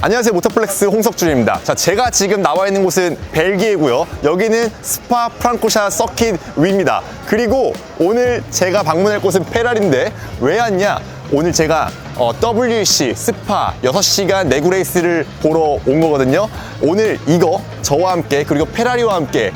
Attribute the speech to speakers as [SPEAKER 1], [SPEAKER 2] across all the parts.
[SPEAKER 1] 안녕하세요, 모터플렉스 홍석준입니다. 자, 제가 지금 나와 있는 곳은 벨기에고요. 여기는 스파 프랑코샤 서킷 위입니다. 그리고 오늘 제가 방문할 곳은 페라리인데 왜 왔냐? 오늘 제가 WEC 스파 6시간 내구 레이스를 보러 온 거거든요. 오늘 이거 저와 함께 그리고 페라리와 함께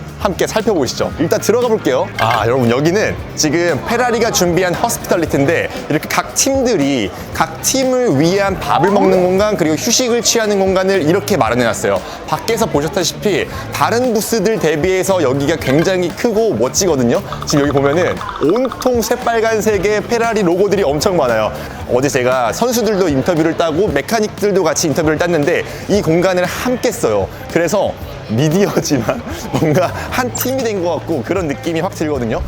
[SPEAKER 1] 살펴보시죠. 일단 들어가 볼게요. 여러분, 여기는 지금 페라리가 준비한 허스피탈리티인데 이렇게 각 팀들이 각 팀을 위한 밥을 먹는 공간 그리고 휴식을 취하는 공간을 이렇게 마련해 놨어요. 밖에서 보셨다시피 다른 부스들 대비해서 여기가 굉장히 크고 멋지거든요. 지금 여기 보면은 온통 새빨간색의 페라리 로고들이 엄청 많아요. 어제 제가 선수들도 인터뷰를 따고 메카닉들도 같이 인터뷰를 땄는데 이 공간을 함께 써요. 그래서 미디어지만 뭔가 한 팀이 된 것 같고 그런 느낌이 확 들거든요.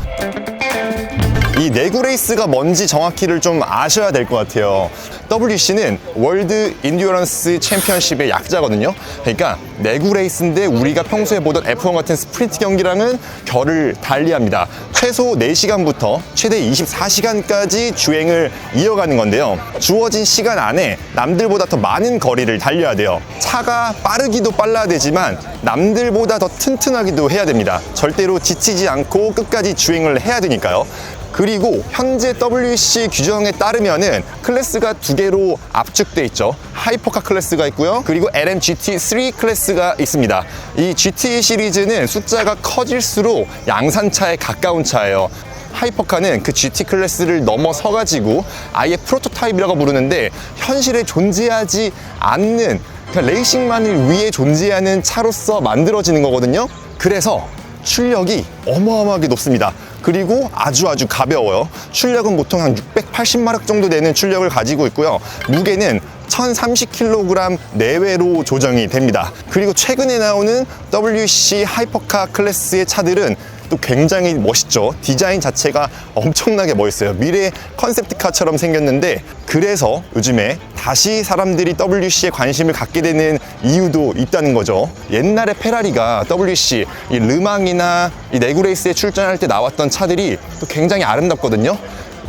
[SPEAKER 1] 이 내구 레이스가 뭔지 정확히를 좀 아셔야 될 것 같아요. WEC는 월드 인듀어런스 챔피언십의 약자거든요. 그러니까 내구 레이스인데 우리가 평소에 보던 F1 같은 스프린트 경기랑은 결을 달리합니다. 최소 4시간부터 최대 24시간까지 주행을 이어가는 건데요. 주어진 시간 안에 남들보다 더 많은 거리를 달려야 돼요. 차가 빠르기도 빨라야 되지만 남들보다 더 튼튼하기도 해야 됩니다. 절대로 지치지 않고 끝까지 주행을 해야 되니까요. 그리고 현재 WEC 규정에 따르면은 클래스가 2개로 압축돼 있죠. 하이퍼카 클래스가 있고요. 그리고 LMGT3 클래스가 있습니다. 이 GT 시리즈는 숫자가 커질수록 양산차에 가까운 차예요. 하이퍼카는 그 GT 클래스를 넘어서가지고 아예 프로토타입이라고 부르는데 현실에 존재하지 않는 그러니까 레이싱만을 위해 존재하는 차로서 만들어지는 거거든요. 그래서 출력이 어마어마하게 높습니다. 그리고 아주 가벼워요. 출력은 보통 한 680마력 정도 되는 출력을 가지고 있고요. 무게는 1030kg 내외로 조정이 됩니다. 그리고 최근에 나오는 WEC 하이퍼카 클래스의 차들은 또 굉장히 멋있죠. 디자인 자체가 엄청나게 멋있어요. 미래 컨셉트카처럼 생겼는데 그래서 요즘에 다시 사람들이 WEC에 관심을 갖게 되는 이유도 있다는 거죠. 옛날에 페라리가 WEC 이 르망이나 이 내구 레이스에 출전할 때 나왔던 차들이 또 굉장히 아름답거든요.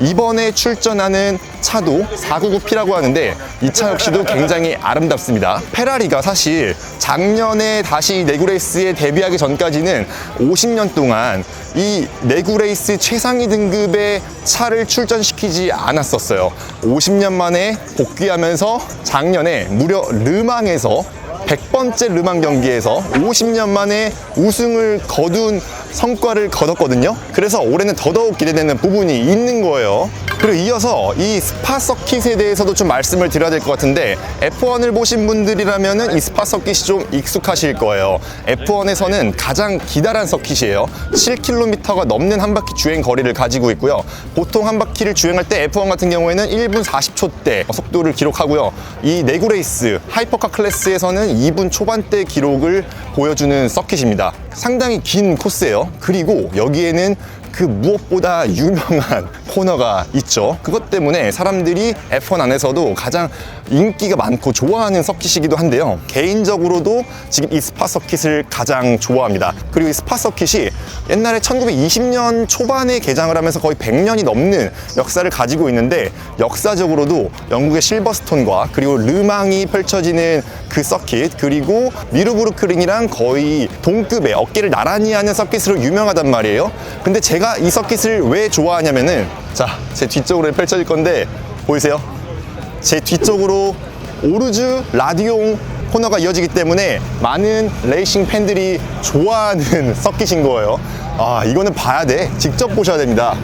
[SPEAKER 1] 이번에 출전하는 차도 499P라고 하는데 이 차 역시도 굉장히 아름답습니다. 페라리가 사실 작년에 다시 내구 레이스에 데뷔하기 전까지는 50년 동안 이 내구 레이스 최상위 등급의 차를 출전시키지 않았었어요. 50년 만에 복귀하면서 작년에 무려 르망에서 100번째 르망 경기에서 50년 만에 우승을 거둔 성과를 거뒀거든요. 그래서 올해는 더더욱 기대되는 부분이 있는 거예요. 그리고 이어서 이 스파 서킷에 대해서도 좀 말씀을 드려야 될 것 같은데 F1을 보신 분들이라면 이 스파 서킷이 좀 익숙하실 거예요. F1에서는 가장 기다란 서킷이에요. 7km가 넘는 한 바퀴 주행 거리를 가지고 있고요. 보통 한 바퀴를 주행할 때 F1 같은 경우에는 1분 40초대 속도를 기록하고요. 이 내구 레이스 하이퍼카 클래스에서는 2분 초반대 기록을 보여주는 서킷입니다. 상당히 긴 코스예요. 그리고 여기에는 그 무엇보다 유명한 코너가 있죠. 그것 때문에 사람들이 F1 안에서도 가장 인기가 많고 좋아하는 서킷이기도 한데요. 개인적으로도 지금 이 스파 서킷을 가장 좋아합니다. 그리고 이 스파 서킷이 옛날에 1920년 초반에 개장을 하면서 거의 100년이 넘는 역사를 가지고 있는데 역사적으로도 영국의 실버스톤과 그리고 르망이 펼쳐지는 그 서킷 그리고 미르부르크링이랑 거의 동급의 어깨를 나란히 하는 서킷으로 유명하단 말이에요. 근데 제가 이 서킷을 왜 좋아하냐면은 자, 제 뒤쪽으로 펼쳐질 건데 보이세요? 제 뒤쪽으로 오르주 라디옹 코너가 이어지기 때문에 많은 레이싱 팬들이 좋아하는 서킷인 거예요. 이거는 봐야 돼. 직접 보셔야 됩니다.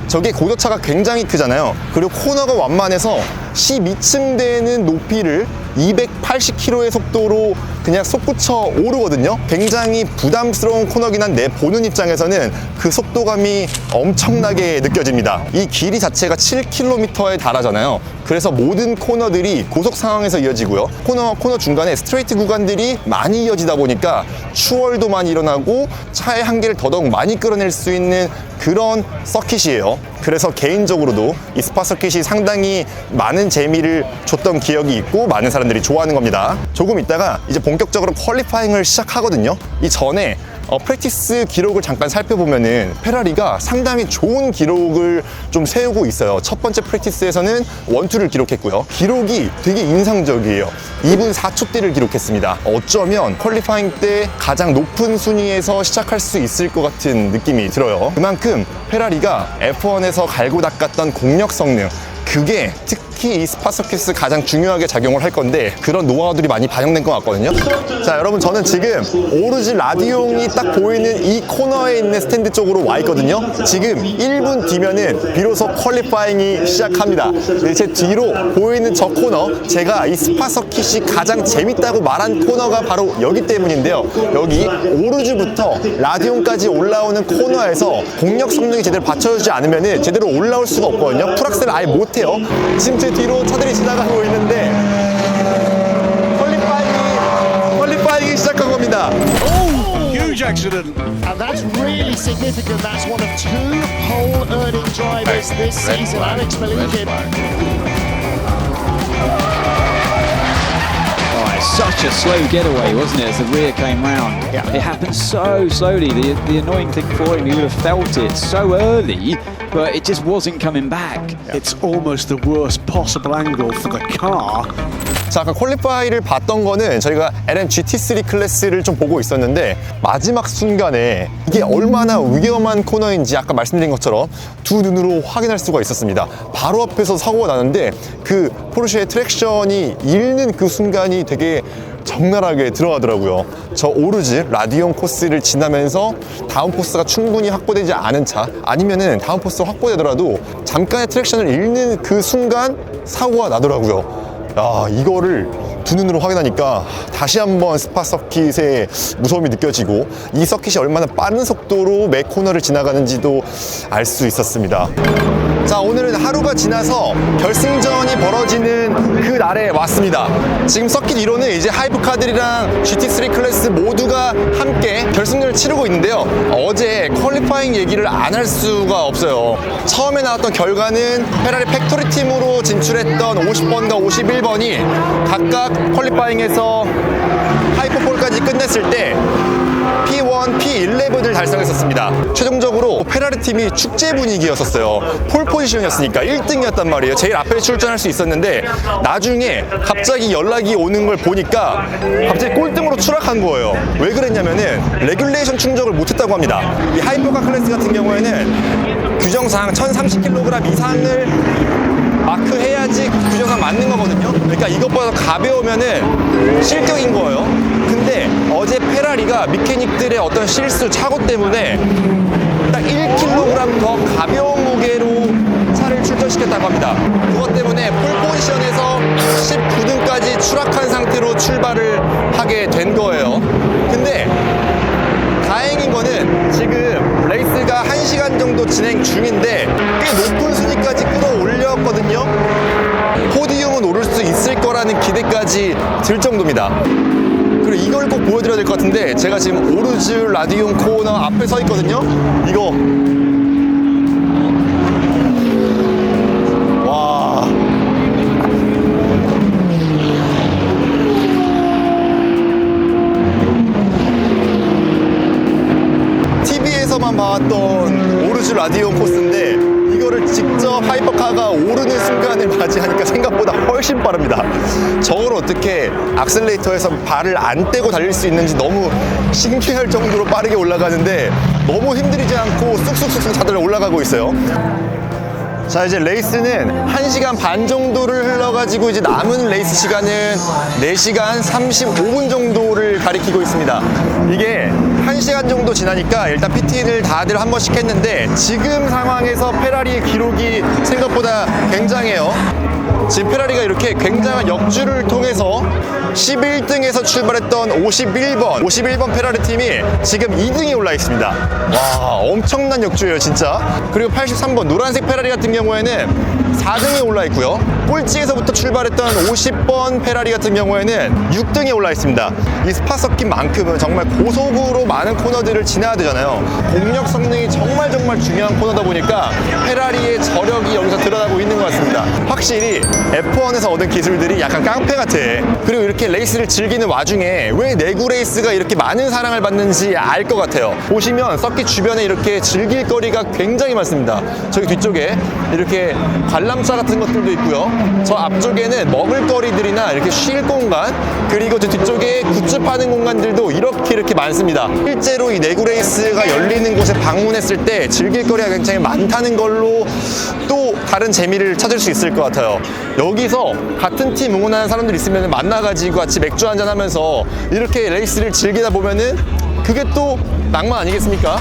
[SPEAKER 1] 저게 고도차가 굉장히 크잖아요. 그리고 코너가 완만해서 12층 되는 높이를 280km의 속도로 그냥 솟구쳐 오르거든요. 굉장히 부담스러운 코너긴 한데 보는 입장에서는 그 속도감이 엄청나게 느껴집니다. 이 길이 자체가 7km에 달하잖아요. 그래서 모든 코너들이 고속 상황에서 이어지고요. 코너와 코너 중간에 스트레이트 구간들이 많이 이어지다 보니까 추월도 많이 일어나고 차의 한계를 더더욱 많이 끌어낼 수 있는 그런 서킷이에요. 그래서 개인적으로도 이 스파 서킷이 상당히 많은 재미를 줬던 기억이 있고 많은 사람들이 좋아하는 겁니다. 조금 있다가 이제 본격적으로 퀄리파잉을 시작하거든요. 이 전에 프랙티스 기록을 잠깐 살펴보면은 페라리가 상당히 좋은 기록을 좀 세우고 있어요. 첫 번째 프랙티스에서는 원투를 기록했고요. 기록이 되게 인상적이에요. 2분 4초대를 기록했습니다. 어쩌면 퀄리파잉 때 가장 높은 순위에서 시작할 수 있을 것 같은 느낌이 들어요. 그만큼 페라리가 F1에서 갈고 닦았던 공력 성능, 그게 특히 이 스파 서킷에서 가장 중요하게 작용을 할 건데 그런 노하우들이 많이 반영된 것 같거든요. 자, 여러분, 저는 지금 오르지 라디옹이 딱 보이는 이 코너에 있는 스탠드 쪽으로 와 있거든요. 지금 1분 뒤면은 비로소 퀄리파잉이 시작합니다. 제 뒤로 보이는 저 코너, 제가 이 스파 서킷이 가장 재밌다고 말한 코너가 바로 여기 때문인데요. 여기 오르지부터 라디옹까지 올라오는 코너에서 공력 성능이 제대로 받쳐주지 않으면은 제대로 올라올 수가 없거든요. 풀악셀을 아예 못해요. 지금 제 뒤로 차들이 지나가고 있는데 퀄리파잉이 시작한 겁니다.
[SPEAKER 2] Huge accident.
[SPEAKER 3] And that's really significant. That's one of 2 pole-earning drivers this season. Alex Malinkin.
[SPEAKER 4] Oh, it's such a slow getaway, wasn't it, as the rear came round?
[SPEAKER 3] Yeah.
[SPEAKER 4] It happened so slowly. The annoying thing for him, he would have felt it so early, but it just wasn't coming back.
[SPEAKER 2] It's almost the worst possible angle for the car.
[SPEAKER 1] 자, 아까 퀄리파이를 봤던 거는 저희가 LM GT3 클래스를 좀 보고 있었는데 마지막 순간에 이게 얼마나 위험한 코너인지 아까 말씀드린 것처럼 두 눈으로 확인할 수가 있었습니다. 바로 앞에서 사고가 나는데 그 포르쉐의 트랙션이 잃는 그 순간이 되게 적나라하게 들어가더라고요. 저 오르지 라디옹 코스를 지나면서 다운포스가 충분히 확보되지 않은 차, 아니면은 다운포스가 확보되더라도 잠깐의 트랙션을 잃는 그 순간 사고가 나더라고요. 야, 이거를 두 눈으로 확인하니까 다시 한번 스파 서킷의 무서움이 느껴지고 이 서킷이 얼마나 빠른 속도로 매 코너를 지나가는지도 알 수 있었습니다. 자, 오늘은 하루가 지나서 결승전이 벌어지는 그 날에 왔습니다. 지금 서킷 1호는 이제 하이퍼카들이랑 GT3 클래스 모두가 함께 결승전을 치르고 있는데요. 어제 퀄리파잉 얘기를 안 할 수가 없어요. 처음에 나왔던 결과는 페라리 팩토리 팀으로 진출했던 50번과 51번이 각각 퀄리파잉에서 하이퍼폴까지 끝냈을 때 P1, P11을 달성했었습니다. 최종적으로 페라리 팀이 축제 분위기였었어요. 폴 포지션이었으니까 1등이었단 말이에요. 제일 앞에 출전할 수 있었는데 나중에 갑자기 연락이 오는 걸 보니까 갑자기 꼴등으로 추락한 거예요. 왜 그랬냐면은 레귤레이션 충족을 못했다고 합니다. 이 하이퍼카 클래스 같은 경우에는 규정상 1030kg 이상을 마크해야지 규정상 맞는 거거든요. 그러니까 이것보다 가벼우면은 실격인 거예요. 근데 어제 페라리가 미케닉들의 어떤 실수, 착오 때문에 딱 1kg 더 가벼운 무게로 차를 출전시켰다고 합니다. 그것 때문에 폴 포지션에서 19등까지 추락한 상태로 출발을 하게 된 거예요. 근데 다행인 거는 지금 레이스가 1시간 정도 진행 중인데 꽤 높은 순위까지 끌어올렸거든요. 포디움은 오를 수 있을 거라는 기대까지 들 정도입니다. 그리고 이걸 꼭 보여드려야 될 것 같은데 제가 지금 오르즈 라디옹 코너 앞에 서 있거든요. 이거 와, TV에서만 봤던 오르즈 라디옹 코스인데 이거를 직접 하이퍼카가 오르는 순간을 맞이하니까 생각보다 훨씬 빠릅니다. 저걸 어떻게 악셀레이터에서 발을 안 떼고 달릴 수 있는지 너무 신기할 정도로 빠르게 올라가는데 너무 힘들이지 않고 쑥쑥쑥쑥 다들 올라가고 있어요. 자, 이제 레이스는 1시간 반 정도를 흘러가지고 이제 남은 레이스 시간은 4시간 35분 정도를 가리키고 있습니다. 이게 1시간 정도 지나니까 일단 PT를 다들 한 번씩 했는데 지금 상황에서 페라리의 기록이 생각보다 굉장해요. 지금 페라리가 이렇게 굉장한 역주를 통해서 11등에서 출발했던 51번 페라리 팀이 지금 2등에 올라 있습니다. 와, 엄청난 역주예요, 진짜. 그리고 83번 노란색 페라리 같은 경우에는 4등에 올라 있고요. 꼴찌에서부터 출발했던 50번 페라리 같은 경우에는 6등에 올라 있습니다. 이 스파 서킷만큼은 정말 고속으로 많은 코너들을 지나야 되잖아요. 공력 성능이 정말 중요한 코너다 보니까 페라리의 저력이 여기서 드러나고 있는 것 같습니다. 확실히 F1에서 얻은 기술들이 약간 깡패 같아. 그리고 이렇게 이렇게 레이스를 즐기는 와중에 왜 내구 레이스가 이렇게 많은 사랑을 받는지 알 것 같아요. 보시면 서킷 주변에 이렇게 즐길 거리가 굉장히 많습니다. 저기 뒤쪽에 이렇게 관람차 같은 것들도 있고요. 저 앞쪽에는 먹을 거리들이나 이렇게 쉴 공간, 그리고 저 뒤쪽에 굿즈 파는 공간들도 이렇게 많습니다. 실제로 이 내구 레이스가 열리는 곳에 방문했을 때 즐길 거리가 굉장히 많다는 걸로 또 다른 재미를 찾을 수 있을 것 같아요. 여기서 같은 팀 응원하는 사람들 있으면 만나가지고 같이 맥주 한잔 하면서 이렇게 레이스를 즐기다 보면은 그게 또 낭만 아니겠습니까?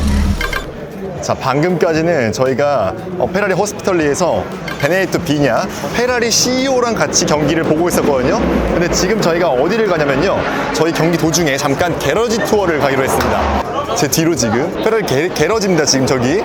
[SPEAKER 1] 자, 방금까지는 저희가 페라리 호스피털리에서 베네디토 비냐 페라리 CEO랑 같이 경기를 보고 있었거든요. 근데 지금 저희가 어디를 가냐면요, 저희 경기 도중에 잠깐 게러지 투어를 가기로 했습니다. 제 뒤로 지금 페라리 게러지입니다. 지금 저기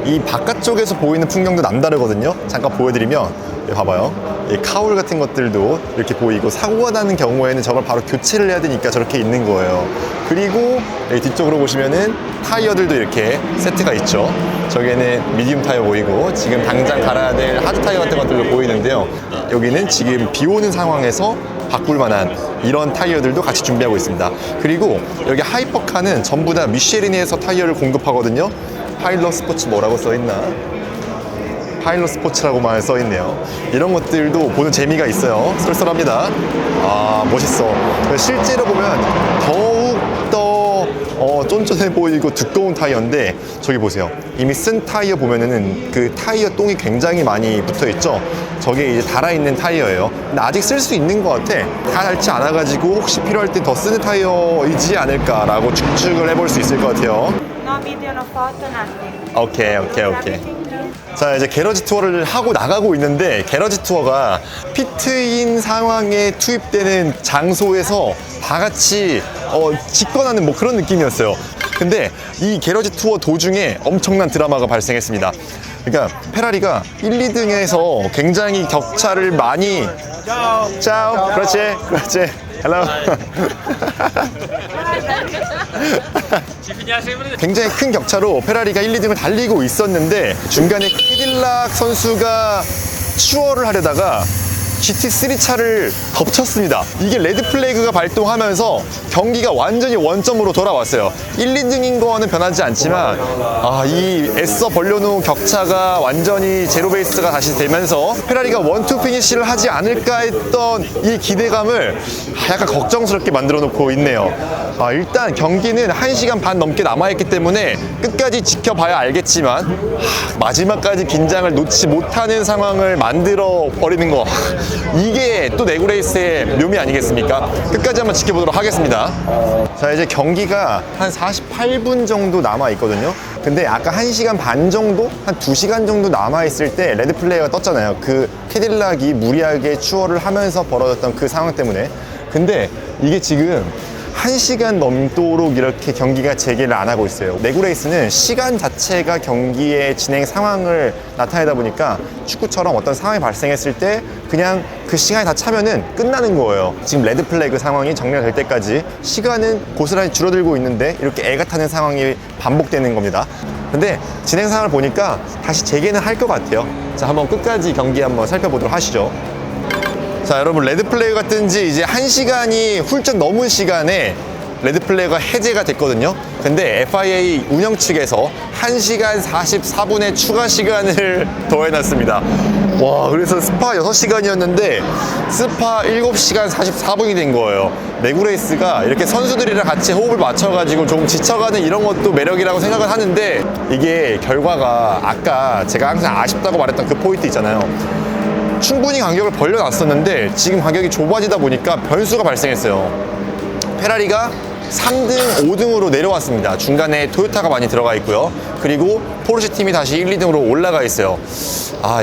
[SPEAKER 1] 이 바깥쪽에서 보이는 풍경도 남다르거든요. 잠깐 보여드리면, 여기 봐봐요. 이 카울 같은 것들도 이렇게 보이고, 사고가 나는 경우에는 저걸 바로 교체를 해야 되니까 저렇게 있는 거예요. 그리고 여기 뒤쪽으로 보시면은 타이어들도 이렇게 세트가 있죠. 저기에는 미디움 타이어 보이고, 지금 당장 갈아야 될 하드 타이어 같은 것들도 보이는데요. 여기는 지금 비 오는 상황에서 바꿀 만한 이런 타이어들도 같이 준비하고 있습니다. 그리고 여기 하이퍼카는 전부 다 미쉐린에서 타이어를 공급하거든요. 파일럿 스포츠 뭐라고 써있나? 파일럿 스포츠라고만 써있네요. 이런 것들도 보는 재미가 있어요. 쏠쏠합니다. 아, 멋있어. 실제로 보면 더욱더 쫀쫀해 보이고 두꺼운 타이어인데, 저기 보세요. 이미 쓴 타이어 보면은 그 타이어 똥이 굉장히 많이 붙어 있죠. 저게 이제 달아있는 타이어예요. 근데 아직 쓸 수 있는 것 같아. 다 닳지 않아가지고 혹시 필요할 때 더 쓰는 타이어이지 않을까라고 추측을 해볼 수 있을 것 같아요.
[SPEAKER 5] No video, no photo, nothing.
[SPEAKER 1] 오케이. 자, 이제 게러지 투어를 하고 나가고 있는데, 게러지 투어가 피트인 상황에 투입되는 장소에서 다 같이 집권하는 뭐 그런 느낌이었어요. 근데 이 게러지 투어 도중에 엄청난 드라마가 발생했습니다. 그러니까 페라리가 1, 2등에서 굉장히 격차를 많이 짜오. 그렇지. 헬로. 굉장히 큰 격차로 페라리가 1, 2등을 달리고 있었는데, 중간에 캐딜락 선수가 추월을 하려다가 GT3 차를 덮쳤습니다. 이게 레드 플래그가 발동하면서 경기가 완전히 원점으로 돌아왔어요. 1, 2등인 거는 변하지 않지만, 이 애써 벌려놓은 격차가 완전히 제로 베이스가 다시 되면서 페라리가 원투 피니시를 하지 않을까 했던 이 기대감을 약간 걱정스럽게 만들어 놓고 있네요. 일단 경기는 1시간 반 넘게 남아있기 때문에 끝까지 지켜봐야 알겠지만, 마지막까지 긴장을 놓지 못하는 상황을 만들어 버리는 거, 이게 또 내구 레이스의 묘미 아니겠습니까? 끝까지 한번 지켜보도록 하겠습니다. 자, 이제 경기가 한 48분 정도 남아 있거든요. 근데 아까 1시간 반 정도? 한 2시간 정도 남아있을 때 레드 플레이가 떴잖아요. 그 캐딜락이 무리하게 추월을 하면서 벌어졌던 그 상황 때문에. 근데 이게 지금 1시간 넘도록 이렇게 경기가 재개를 안 하고 있어요. 내구 레이스는 시간 자체가 경기의 진행 상황을 나타내다 보니까 축구처럼 어떤 상황이 발생했을 때 그냥 그 시간이 다 차면은 끝나는 거예요. 지금 레드 플래그 상황이 정리될 때까지 시간은 고스란히 줄어들고 있는데 이렇게 애가 타는 상황이 반복되는 겁니다. 근데 진행 상황을 보니까 다시 재개는 할 것 같아요. 자, 한번 끝까지 경기 한번 살펴보도록 하시죠. 자, 여러분, 레드 플래그가 뜬 지 이제 1시간이 훌쩍 넘은 시간에 레드 플래그가 해제가 됐거든요. 근데 FIA 운영 측에서 1시간 44분의 추가 시간을 더해놨습니다. 와, 그래서 스파 6시간이었는데 스파 7시간 44분이 된 거예요. 내구 레이스가 이렇게 선수들이랑 같이 호흡을 맞춰가지고 좀 지쳐가는 이런 것도 매력이라고 생각을 하는데, 이게 결과가 아까 제가 항상 아쉽다고 말했던 그 포인트 있잖아요. 충분히 간격을 벌려놨었는데 지금 간격이 좁아지다 보니까 변수가 발생했어요. 페라리가 3등, 5등으로 내려왔습니다. 중간에 토요타가 많이 들어가 있고요. 그리고 포르쉐 팀이 다시 1, 2등으로 올라가 있어요.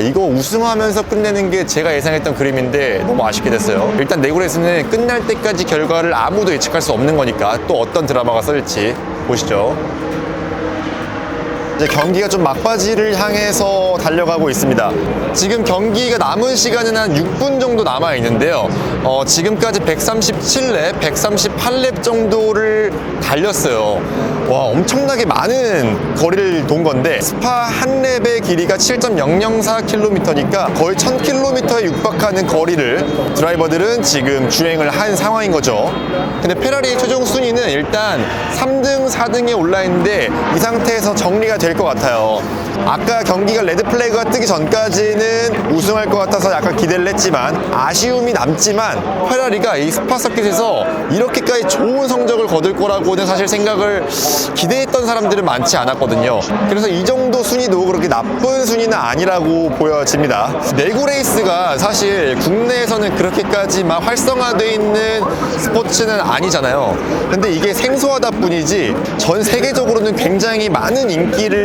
[SPEAKER 1] 이거 우승하면서 끝내는 게 제가 예상했던 그림인데 너무 아쉽게 됐어요. 일단 내구 레이스는 끝날 때까지 결과를 아무도 예측할 수 없는 거니까 또 어떤 드라마가 썰릴지 보시죠. 이제 경기가 좀 막바지를 향해서 달려가고 있습니다. 지금 경기가 남은 시간은 한 6분 정도 남아 있는데요. 지금까지 137랩, 138랩 정도를 달렸어요. 와, 엄청나게 많은 거리를 돈 건데 스파 한 랩의 길이가 7.004km니까 거의 1000km에 육박하는 거리를 드라이버들은 지금 주행을 한 상황인 거죠. 근데 페라리의 최종 순위는 일단 3등, 4등에 올라 있는데 이 상태에서 정리가 될 것 같아요. 아까 경기가 레드 플래그가 뜨기 전까지는 우승할 것 같아서 약간 기대를 했지만 아쉬움이 남지만 페라리가 이 스파 서킷에서 이렇게까지 좋은 성적을 거둘 거라고는 사실 생각을 기대했던 사람들은 많지 않았거든요. 그래서 이 정도 순위도 그렇게 나쁜 순위는 아니라고 보여집니다. 내구 레이스가 사실 국내에서는 그렇게까지 막 활성화되어 있는 스포츠는 아니잖아요. 근데 이게 생소하다 뿐이지 전 세계적으로는 굉장히 많은 인기를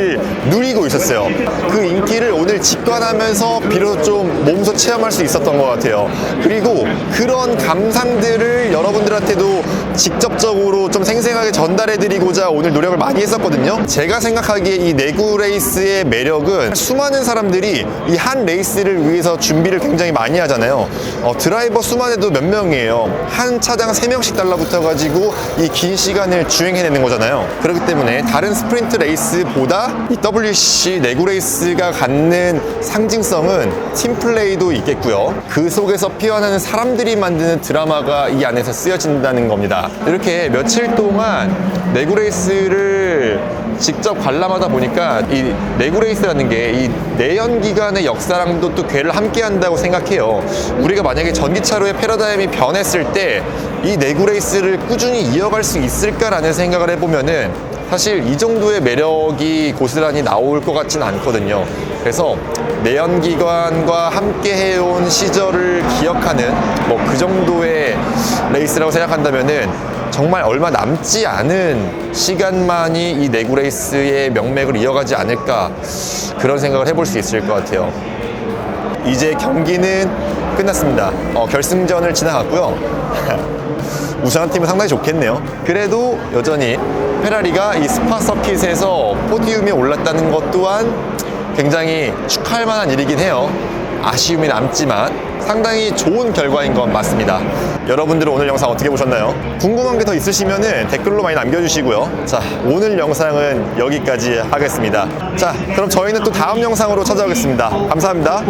[SPEAKER 1] 누리고 있었어요. 그 인기를 오늘 직관하면서 비로소 좀 몸소 체험할 수 있었던 것 같아요. 그리고 그런 감상들을 여러분들한테도 직접적으로 좀 생생하게 전달해드리고자 오늘 노력을 많이 했었거든요. 제가 생각하기에 이 내구 레이스의 매력은 수많은 사람들이 이 한 레이스를 위해서 준비를 굉장히 많이 하잖아요. 드라이버 수만 해도 몇 명이에요. 한 차당 3명씩 달라붙어가지고 이 긴 시간을 주행해내는 거잖아요. 그렇기 때문에 다른 스프린트 레이스보다 이 WC 내구 레이스가 갖는 상징성은 팀플레이도 있겠고요. 그 속에서 피어나는 사람들이 만드는 드라마가 이 안에서 쓰여진다는 겁니다. 이렇게 며칠 동안 내구 레이스를 직접 관람하다 보니까 이 내구 레이스라는 게 이 내연기관의 역사랑도 또 궤를 함께 한다고 생각해요. 우리가 만약에 전기차로의 패러다임이 변했을 때 이 내구 레이스를 꾸준히 이어갈 수 있을까라는 생각을 해보면은 사실 이 정도의 매력이 고스란히 나올 것 같지는 않거든요. 그래서 내연기관과 함께 해온 시절을 기억하는 뭐 그 정도의 레이스라고 생각한다면은 정말 얼마 남지 않은 시간만이 이 내구 레이스의 명맥을 이어가지 않을까 그런 생각을 해볼 수 있을 것 같아요. 이제 경기는 끝났습니다. 결승전을 지나갔고요. 우승한 팀은 상당히 좋겠네요. 그래도 여전히 페라리가 이 스파 서킷에서 포디움에 올랐다는 것 또한 굉장히 축하할 만한 일이긴 해요. 아쉬움이 남지만 상당히 좋은 결과인 건 맞습니다. 여러분들은 오늘 영상 어떻게 보셨나요? 궁금한 게 더 있으시면 댓글로 많이 남겨주시고요. 자, 오늘 영상은 여기까지 하겠습니다. 자, 그럼 저희는 또 다음 영상으로 찾아오겠습니다. 감사합니다.